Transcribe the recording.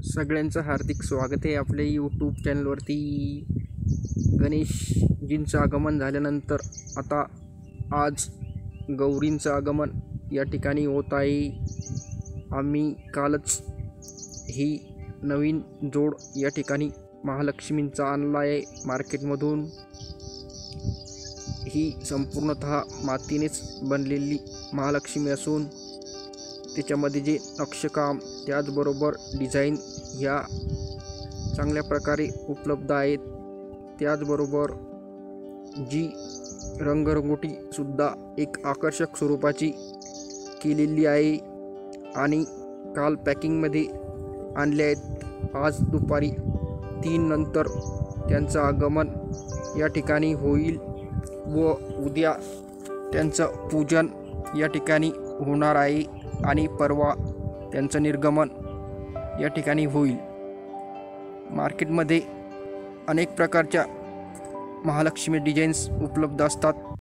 सगळ्यांचं हार्दिक स्वागत आहे आपल्या यूट्यूब चॅनलवरती. गणेशजींचं आगमन झाल्यानंतर आता आज गौरींचं आगमन या ठिकाणी होत आहे. आम्ही कालच ही नवीन जोड या ठिकाणी महालक्ष्मींचा आणला आहे मार्केटमधून. ही संपूर्णतः मातीनेच बनलेली महालक्ष्मी असून त्याच्यामध्ये जे नक्षीकाम त्याचबरोबर डिझाईन ह्या चांगल्या प्रकारे उपलब्ध आहेत. त्याचबरोबर जी रंगरंगोटीसुद्धा एक आकर्षक स्वरूपाची केलेली आहे आणि काल पॅकिंगमध्ये आणले आहेत. आज दुपारी 3 नंतर त्यांचं आगमन या ठिकाणी होईल व उद्या त्यांचं पूजन या ठिकाणी होणार आहे आणि परवा त्यांचं निर्गमन या ठिकाणी होईल. मार्केटमध्ये अनेक प्रकारच्या महालक्ष्मी डिझाईन्स उपलब्ध असतात.